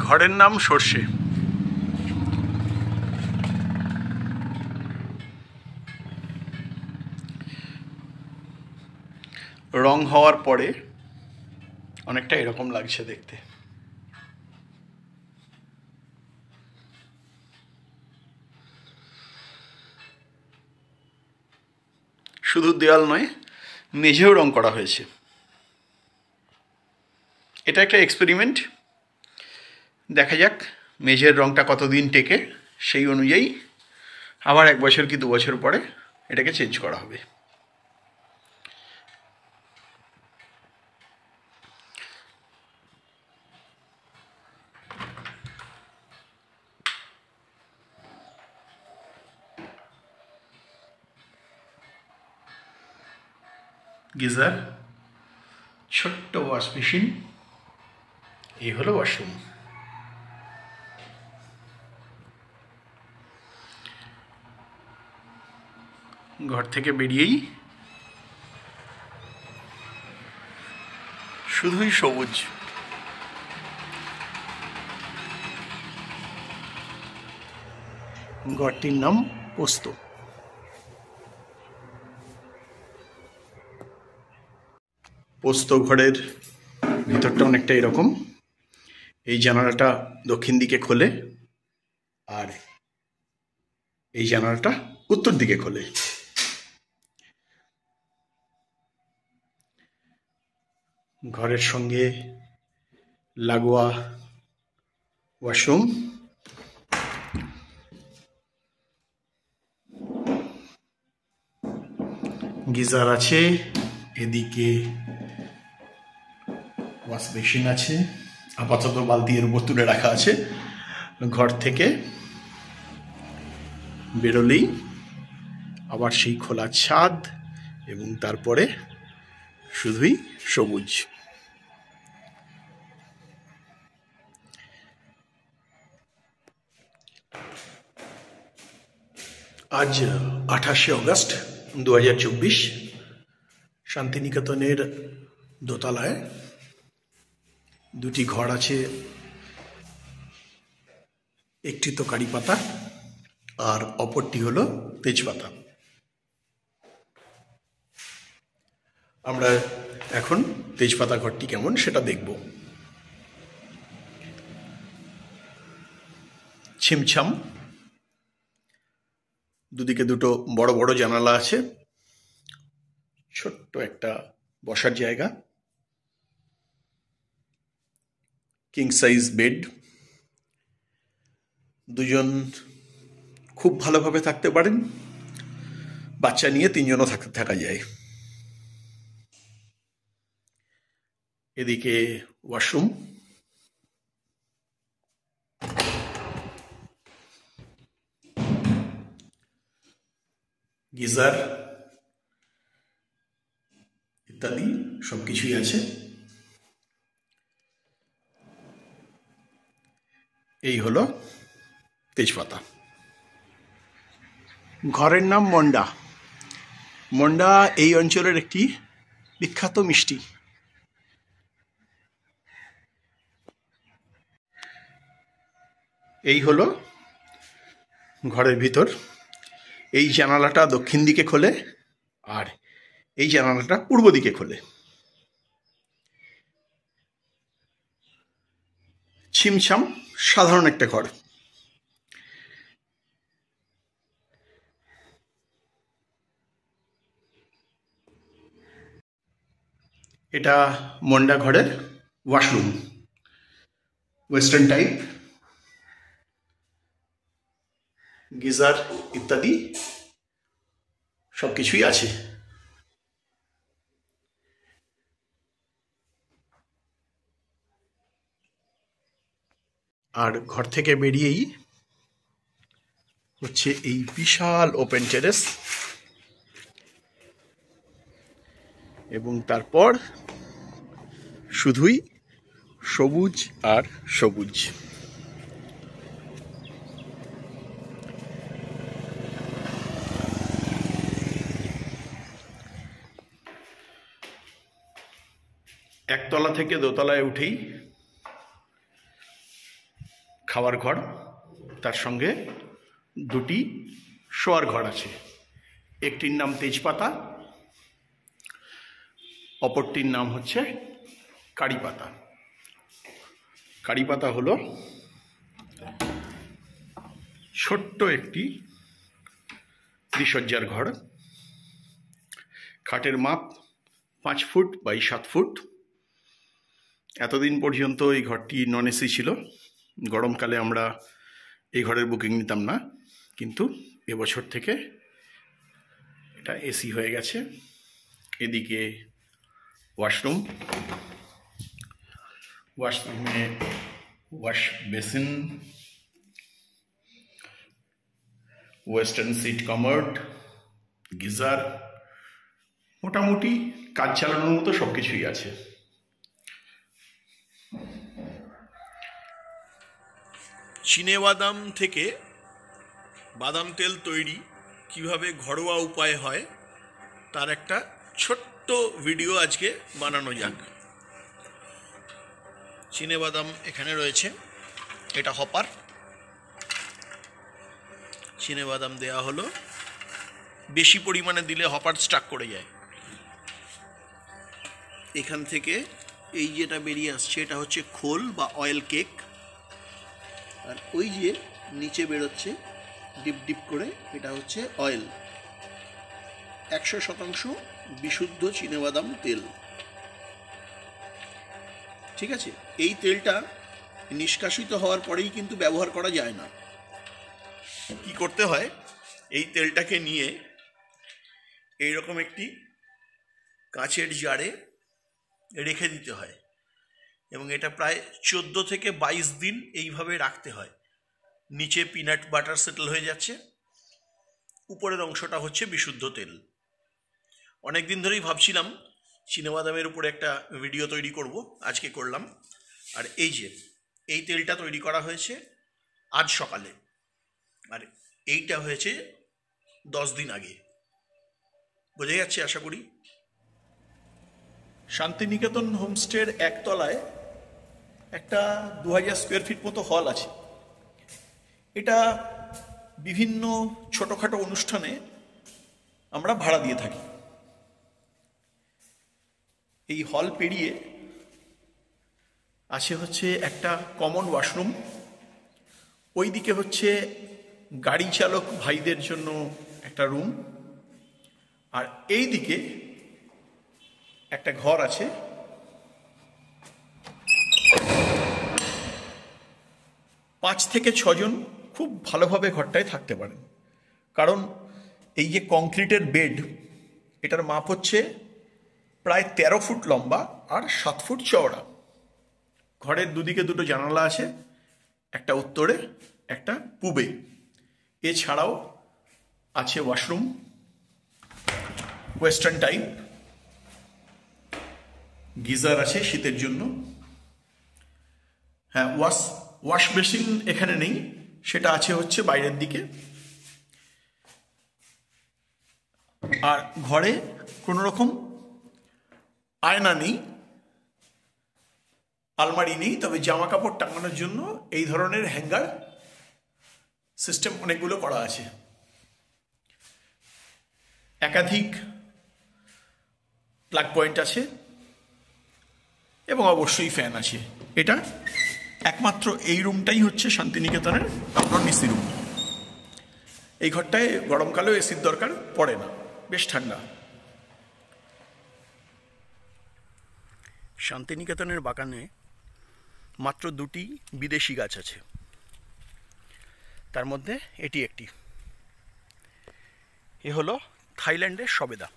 ঘরের নাম সর্ষে। রং হওয়ার পরে অনেকটা এরকম লাগছে দেখতে। শুধু দেওয়াল নয়, মেঝেও রং করা হয়েছে। এটা একটা এক্সপেরিমেন্ট, দেখা যাক মেঝের রংটা কতদিন টেকে। সেই অনুযায়ী আবার 1 বছর কি 2 বছর পরে এটাকে চেঞ্জ করা হবে। গিজার, ছোট্ট ওয়াশ মেশিন, এই হলো ওয়াশরুম। ঘর থেকে বেরিয়েই শুধুই সবুজ। ঘরটির নাম পোস্ত। পোস্ত ঘরের ভিতরটা অনেকটা এরকম। এই জানালাটা দক্ষিণ দিকে খোলে আর এই জানালাটা উত্তর দিকে খোলে। ঘরের সঙ্গে লাগোয়া ওয়াশরুম। গিজার আছে, এদিকে ওয়াশ বেসিন আছে, আপাতত বালতি এর উপর তুলে রাখা আছে। ঘর থেকে বেরোলেই আবার সেই খোলা ছাদ এবং তারপরে শুধুই সবুজ। আজ 28শে অগস্ট 2024, শান্তিনিকেতনের দোতলায় দুটি ঘর আছে। একটি তো কারি পাতা আর অপরটি হলো তেজপাতা। আমরা এখন তেজপাতা ঘরটি কেমন সেটা দেখব। ছিমছাম, দুদিকে দুটো বড় বড় জানালা আছে, ছোট্ট একটা বসার জায়গা, কিং সাইজ বেড। দুজন খুব ভালোভাবে থাকতে পারেন, বাচ্চা নিয়ে 3 জনও থাকা যায়। এদিকে ওয়াশরুম, গিজার ইত্যাদি সবকিছুই আছে। এই হলো তেজপাতা। ঘরের নাম মন্ডা। মন্ডা এই অঞ্চলের একটি বিখ্যাত মিষ্টি। এই হলো ঘরের ভিতর। এই জানালাটা দক্ষিণ দিকে খোলে আর এই জানালাটা পূর্ব দিকে খোলে। ছিমছাম সাধারণ একটা ঘর। এটা মন্ডা ঘরের ওয়াশরুম, ওয়েস্টার্ন টাইপ, গিজার ইত্যাদি সবকিছুই আছে। আর ঘর থেকে বেরিয়েই হচ্ছে এই বিশাল ওপেন টেরেস এবং তারপর শুধুই সবুজ আর সবুজ। একতলা থেকে দোতলায় উঠেই খাওয়ার ঘর, তার সঙ্গে দুটি শোয়ার ঘর আছে। একটির নাম তেজপাতা, অপরটির নাম হচ্ছে কারিপাতা। কারিপাতা হলো ছোট্ট একটি ত্রিসজ্জার ঘর। খাটের মাপ 5 ফুট বাই 7 ফুট। এতদিন পর্যন্ত এই ঘরটি নন এসি ছিল। গরমকালে আমরা এই ঘরের বুকিং নিতাম না, কিন্তু এবছর থেকে এটা এসি হয়ে গেছে। এদিকে ওয়াশরুম, ওয়াশরুমে wash basin, western seat commode, geyser, মোটামুটি কাজ চালানোর মতো সব কিছুই আছে। চিনেবাদাম থেকে বাদাম তেল তৈরি কিভাবে ঘরোয়া উপায় হয় তার একটা ছোট্ট ভিডিও আজকে বানানো যাক। চিনেবাদাম এখানে রয়েছে, এটা হপার। চিনেবাদাম দেয়া হলো, বেশি পরিমাণে দিলে হপার স্টাক করে যায়। এখান থেকে এই যেটা বেরিয়ে আসছে এটা হচ্ছে খোল বা অয়েল কেক, আর ওই যে নিচে বেরোচ্ছে ডিপ ডিপ করে এটা হচ্ছে অয়েল। 100% বিশুদ্ধ চিনেবাদাম তেল। ঠিক আছে, এই তেলটা নিষ্কাশিত হওয়ার পরেই কিন্তু ব্যবহার করা যায় না। কি করতে হয়, এই তেলটাকে নিয়ে এইরকম একটি কাঁচের জারে রেখে দিতে হয়, এবং এটা প্রায় 14 থেকে 22 দিন এইভাবে রাখতে হয়। নিচে পিনাট বাটার সেটেল হয়ে যাচ্ছে, উপরের অংশটা হচ্ছে বিশুদ্ধ তেল। অনেক দিন ধরেই ভাবছিলাম চিনেবাদামের উপরে একটা ভিডিও তৈরি করব, আজকে করলাম। আর এই যে এই তেলটা তৈরি করা হয়েছে আজ সকালে, আর এইটা হয়েছে 10 দিন আগে। বোঝা যাচ্ছে আশা করি। শান্তিনিকেতন হোমস্টের একতলায় একটা 2000 স্কোয়ার ফিট মতো হল আছে। এটা বিভিন্ন ছোটোখাটো অনুষ্ঠানে আমরা ভাড়া দিয়ে থাকি। এই হল পেরিয়ে আছে হচ্ছে একটা কমন ওয়াশরুম, ওইদিকে হচ্ছে গাড়ি চালক ভাইদের জন্য একটা রুম, আর এই দিকে একটা ঘর আছে। 5 থেকে 6 জন খুব ভালোভাবে ঘরটায় থাকতে পারেন, কারণ এই যে কংক্রিটের বেড, এটার মাপ হচ্ছে প্রায় 13 ফুট লম্বা আর 7 ফুট চওড়া। ঘরের দুদিকে দুটো জানালা আছে, একটা উত্তরে একটা পূবে। এছাড়াও আছে ওয়াশরুম, ওয়েস্টার্ন টাইপ, গিজার আছে শীতের জন্য। হ্যাঁ, ওয়াশ বেসিন এখানে নেই, সেটা আছে হচ্ছে বাইরের দিকে। আর ঘরে কোনো রকম আয়না নেই, আলমারি নেই, তবে জামা কাপড় টাঙানোর জন্য এই ধরনের হ্যাঙ্গার সিস্টেম অনেকগুলো করা আছে। একাধিক প্লাগ পয়েন্ট আছে এবং অবশ্যই ফ্যান আছে। এটা একমাত্র এই রুমটাই হচ্ছে শান্তিনিকেতনের নন এসি রুম। এই ঘরটায় গরমকালেও এসির দরকার পড়ে না, বেশ ঠান্ডা। শান্তিনিকেতনের বাগানে মাত্র 2টি বিদেশি গাছ আছে, তার মধ্যে এটি একটি। এ হলো থাইল্যান্ডের সবেদা।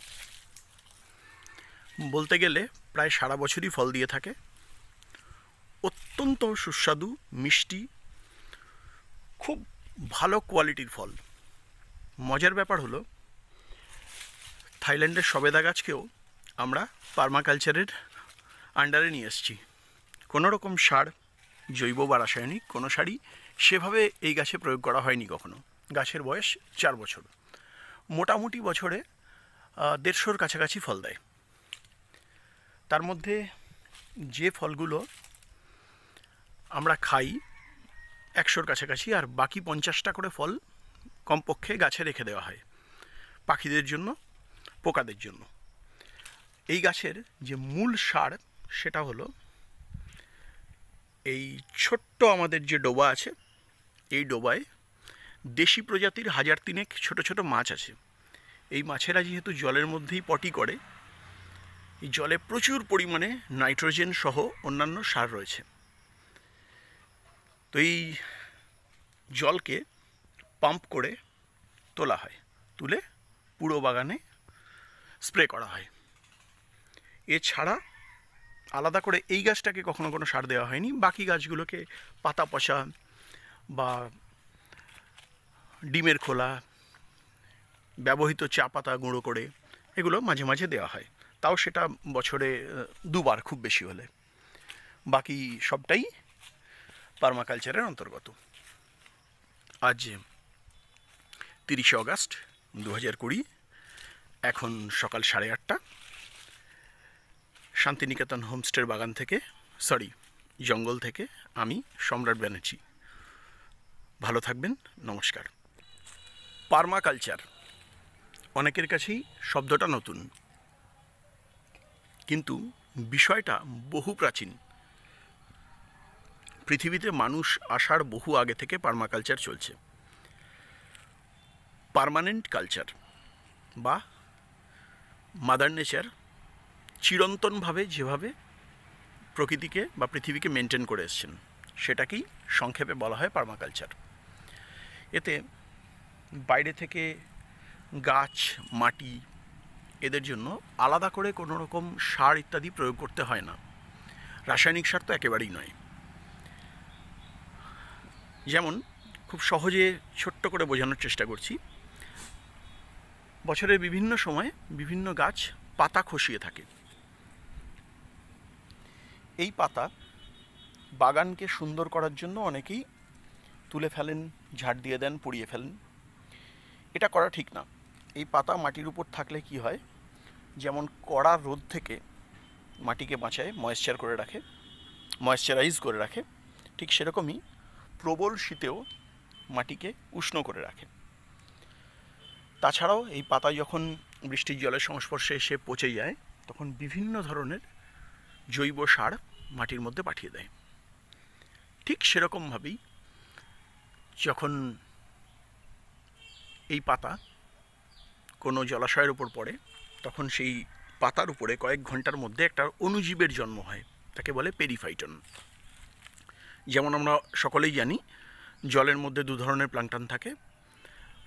বলতে গেলে প্রায় সারা বছরই ফল দিয়ে থাকে, অত্যন্ত সুস্বাদু, মিষ্টি, খুব ভালো কোয়ালিটির ফল। মজার ব্যাপার হলো থাইল্যান্ডের সবেদা গাছকেও আমরা পার্মাকালচারের আন্ডারে নিয়ে এসেছি। কোনো রকম সার, জৈব বা রাসায়নিক কোনো সারই সেভাবে এই গাছে প্রয়োগ করা হয়নি কখনো। গাছের বয়স 4 বছর, মোটামুটি বছরে 150-র কাছাকাছি ফল দেয়। তার মধ্যে যে ফলগুলো আমরা খাই 100-র কাছাকাছি, আর বাকি 50টা করে ফল কমপক্ষে গাছে রেখে দেওয়া হয় পাখিদের জন্য, পোকাদের জন্য। এই গাছের যে মূল সার সেটা হলো এই ছোট্ট আমাদের যে ডোবা আছে, এই ডোবায় দেশি প্রজাতির 1000-3 ছোট ছোট মাছ আছে। এই মাছেরা যেহেতু জলের মধ্যেই পটি করে, এই জলে প্রচুর পরিমাণে নাইট্রোজেন সহ অন্যান্য সার রয়েছে। তো এই জলকে পাম্প করে তোলা হয়, তুলে পুরো বাগানে স্প্রে করা হয়। এছাড়া আলাদা করে এই গাছটাকে কখনো কোনো সার দেওয়া হয়নি। বাকি গাছগুলোকে পাতা পচা বা ডিমের খোলা, ব্যবহৃত চা পাতা গুঁড়ো করে এগুলো মাঝে মাঝে দেওয়া হয়, তাও সেটা বছরে 2 বার খুব বেশি হলে। বাকি সবটাই পার্মাকালচারের অন্তর্গত। আজ 30শে অগাস্ট 2020, এখন সকাল 8:30। শান্তিনিকেতন হোমস্টের বাগান থেকে, জঙ্গল থেকে আমি সম্রাট ব্যানার্জি। ভালো থাকবেন, নমস্কার। পার্মাকালচার অনেকের কাছেই শব্দটা নতুন, কিন্তু বিষয়টা বহু প্রাচীন। পৃথিবীতে মানুষ আসার বহু আগে থেকে পার্মাকালচার চলছে। পার্মানেন্ট কালচার বা মাদার নেচার চিরন্তনভাবে যেভাবে প্রকৃতিকে বা পৃথিবীকে মেনটেন করে এসছেন, সেটাকেই সংক্ষেপে বলা হয় পার্মাকালচার। এতে বাইরে থেকে গাছ, মাটি এদের জন্য আলাদা করে কোনো রকম সার ইত্যাদি প্রয়োগ করতে হয় না। রাসায়নিক সার তো একেবারেই নয়। যেমন খুব সহজে ছোট্ট করে বোঝানোর চেষ্টা করছি, বছরের বিভিন্ন সময়ে বিভিন্ন গাছ পাতা খসিয়ে থাকে। এই পাতা বাগানকে সুন্দর করার জন্য অনেকেই তুলে ফেলেন, ঝাড় দিয়ে দেন, পুড়িয়ে ফেলেন। এটা করা ঠিক না। এই পাতা মাটির উপর থাকলে কি হয়, যেমন কড়া রোদ থেকে মাটিকে বাঁচায়, ময়েশ্চারাইজ করে রাখে, ঠিক সেরকমই প্রবল শীতেও মাটিকে উষ্ণ করে রাখে। তাছাড়াও এই পাতা যখন বৃষ্টির জলের সংস্পর্শে এসে পচে যায়, তখন বিভিন্ন ধরনের জৈব সার মাটির মধ্যে পাঠিয়ে দেয়। ঠিক সেরকমভাবেই যখন এই পাতা কোনো জলাশয়ের উপর পড়ে, তখন সেই পাতার উপরে কয়েক ঘন্টার মধ্যে একটা অণুজীবের জন্ম হয়, তাকে বলে পেরিফাইটন। যেমন আমরা সকলেই জানি, জলের মধ্যে 2 ধরনের প্লাঙ্কটন থাকে,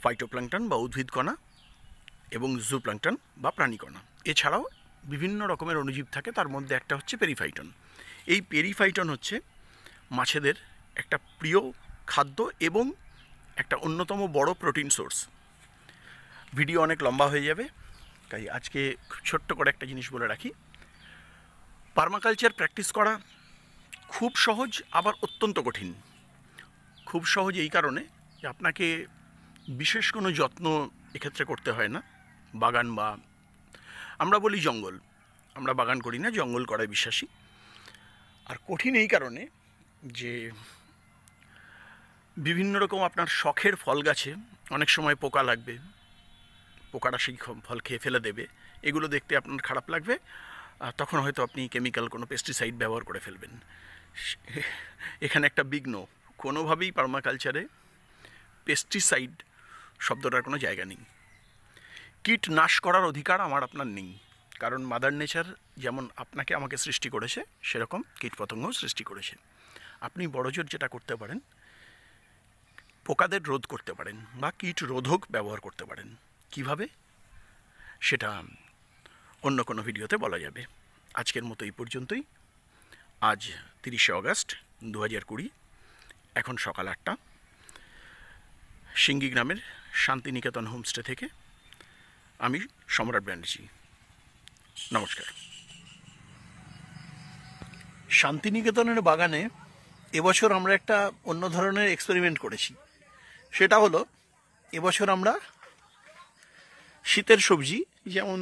ফাইটোপ্লাঙ্কটন বা উদ্ভিদকণা এবং জুপ্লাঙ্কটন বা প্রাণীকণা। এছাড়াও বিভিন্ন রকমের অণুজীব থাকে, তার মধ্যে একটা হচ্ছে পেরিফাইটন। এই পেরিফাইটন হচ্ছে মাছেদের একটা প্রিয় খাদ্য এবং একটা অন্যতম বড় প্রোটিন সোর্স। ভিডিও অনেক লম্বা হয়ে যাবে, তাই আজকে ছোট্ট করে একটা জিনিস বলে রাখি। পার্মাকালচার প্র্যাকটিস করা খুব সহজ, আবার অত্যন্ত কঠিন। খুব সহজ এই কারণে যে আপনাকে বিশেষ কোনো যত্ন এক্ষেত্রে করতে হয় না। বাগান বা আমরা বলি জঙ্গল, আমরা বাগান করি না, জঙ্গল করায় বিশ্বাসী। আর কঠিন এই কারণে যে বিভিন্ন রকম আপনার শখের ফল গাছে অনেক সময় পোকা লাগবে, পোকাটা সেই ফল খেয়ে ফেলে দেবে, এগুলো দেখতে আপনার খারাপ লাগবে। তখন হয়তো আপনি কেমিক্যাল কোনো পেস্টিসাইড ব্যবহার করে ফেলবেন। এখানে একটা বিঘ্ন। কোনোভাবেই পার্মাকালচারে পেস্টিসাইড শব্দটার কোনো জায়গা নেই। কীট নাশ করার অধিকার আমার আপনার নেই, কারণ মাদার নেচার যেমন আপনাকে আমাকে সৃষ্টি করেছে, সেরকম কীটপতঙ্গও সৃষ্টি করেছে। আপনি বড়জোর যেটা করতে পারেন, পোকাদের রোধ করতে পারেন বা কীট রোধক ব্যবহার করতে পারেন। কিভাবে, সেটা অন্য কোনো ভিডিওতে বলা যাবে। আজকের মতো এই পর্যন্তই। আজ 30শে অগাস্ট 2020, এখন সকাল 8টা। সিঙ্গি গ্রামের শান্তিনিকেতন হোমস্টে থেকে আমি সম্রাট ব্যানার্জি। নমস্কার। শান্তিনিকেতনের বাগানে এবছর আমরা একটা অন্য ধরনের এক্সপেরিমেন্ট করেছি। সেটা হলো, এবছর আমরা শীতের সবজি যেমন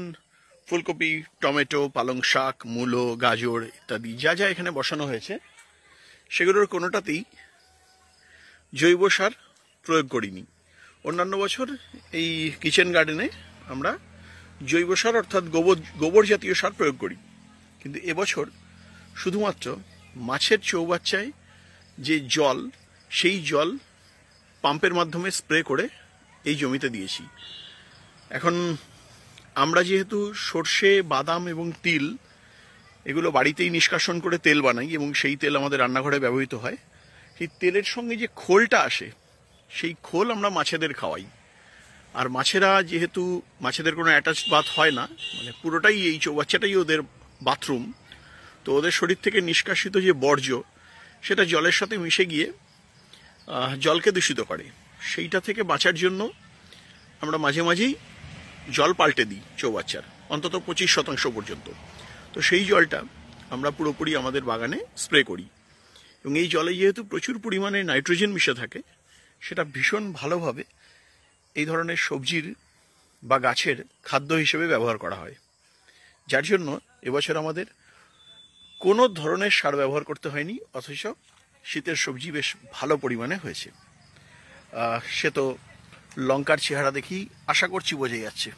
ফুলকপি, টমেটো, পালং শাক, মূলো, গাজর ইত্যাদি যা যা এখানে বসানো হয়েছে, সেগুলোর কোনোটাতেই জৈব সার প্রয়োগ করিনি। অন্যান্য বছর এই কিচেন গার্ডেনে আমরা জৈব সার অর্থাৎ গোবর জাতীয় সার প্রয়োগ করি, কিন্তু এবছর শুধুমাত্র মাছের চৌবাচ্চায় যে জল, সেই জল পাম্পের মাধ্যমে স্প্রে করে এই জমিতে দিয়েছি। এখন আমরা যেহেতু সর্ষে, বাদাম এবং তিল এগুলো বাড়িতেই নিষ্কাশন করে তেল বানাই এবং সেই তেল আমাদের রান্নাঘরে ব্যবহৃত হয়, সেই তেলের সঙ্গে যে খোলটা আসে সেই খোল আমরা মাছেদের খাওয়াই। আর মাছেরা যেহেতু মাছেদের কোনো অ্যাটাচড বাথ হয় না, মানে পুরোটাই এই চৌবাচ্চাটাই ওদের বাথরুম, তো ওদের শরীর থেকে নিষ্কাশিত যে বর্জ্য সেটা জলের সাথে মিশে গিয়ে জলকে দূষিত করে। সেইটা থেকে বাঁচার জন্য আমরা মাঝে মাঝেই জল পাল্টে দিই চৌবাচ্চার, অন্তত 25% পর্যন্ত। তো সেই জলটা আমরা পুরোপুরি আমাদের বাগানে স্প্রে করি এবং এই জলে যেহেতু প্রচুর পরিমাণে নাইট্রোজেন মিশে থাকে, সেটা ভীষণ ভালোভাবে এই ধরনের সবজির বা গাছের খাদ্য হিসেবে ব্যবহার করা হয়, যার জন্য এবছর আমাদের কোনো ধরনের সার ব্যবহার করতে হয়নি, অথচ শীতের সবজি বেশ ভালো পরিমাণে হয়েছে। সে তো লঙ্কার চেহারা দেখি আশা করছি বোঝা যাচ্ছে,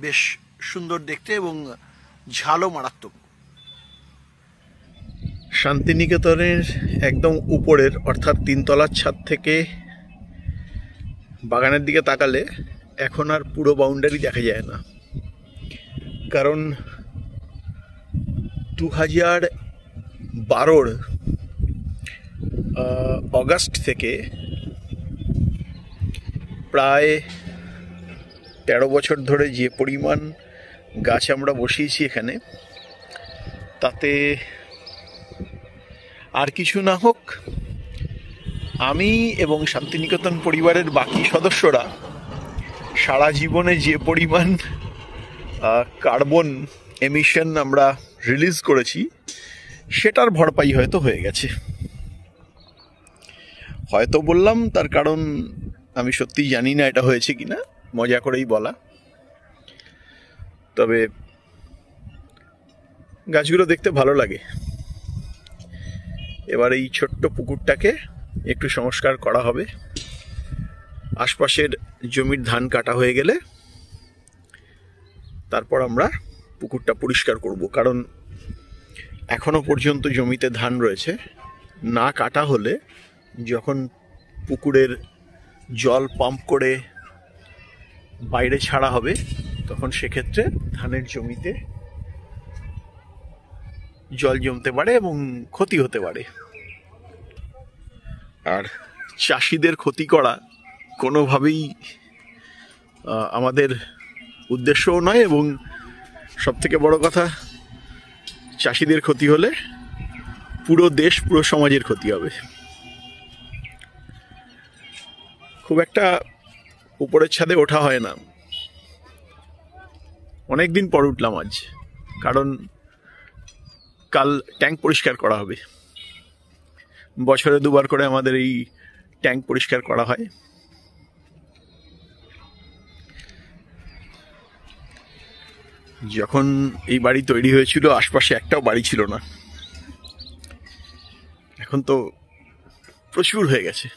বেশ সুন্দর দেখতে এবং ঝালও মারাত্মক। শান্তিনিকেতনের একদম উপরের অর্থাৎ 3 তলার ছাদ থেকে বাগানের দিকে তাকালে এখন আর পুরো বাউন্ডারি দেখা যায় না, কারণ 2012 অগাস্ট থেকে প্রায় 13 বছর ধরে যে পরিমাণ গাছ আমরা বসিয়েছি এখানে, তাতে আর কিছু না হোক আমি এবং শান্তিনিকেতন পরিবারের বাকি সদস্যরা সারা জীবনে যে পরিমাণ কার্বন এমিশন আমরা রিলিজ করেছি সেটার ভরপাই হয়তো হয়ে গেছে। হয়তো বললাম, তার কারণ আমি সত্যিই জানি না এটা হয়েছে কিনা, মজা করেই বলা। তবে গাছগুলো দেখতে ভালো লাগে। এবার এই ছোট্ট পুকুরটাকে একটু সংস্কার করা হবে, আশপাশের জমির ধান কাটা হয়ে গেলে তারপর আমরা পুকুরটা পরিষ্কার করব, কারণ এখনো পর্যন্ত জমিতে ধান রয়েছে। না কাটা হলে যখন পুকুরের জল পাম্প করে বাইরে ছাড়া হবে, তখন সেক্ষেত্রে ধানের জমিতে জল জমতে পারে এবং ক্ষতি হতে পারে। আর চাষিদের ক্ষতি করা কোনোভাবেই আমাদের উদ্দেশ্যও নয়, এবং সবথেকে বড় কথা, চাষিদের ক্ষতি হলে পুরো দেশ, পুরো সমাজের ক্ষতি হবে। খুব একটা উপরের ছাদে ওঠা হয় না, অনেকদিন পর উঠলাম আজ, কারণ কাল ট্যাঙ্ক পরিষ্কার করা হবে। বছরে 2 বার করে আমাদের এই ট্যাঙ্ক পরিষ্কার করা হয়। যখন এই বাড়ি তৈরি হয়েছিল আশপাশে একটাও বাড়ি ছিল না, এখন তো প্রচুর হয়ে গেছে।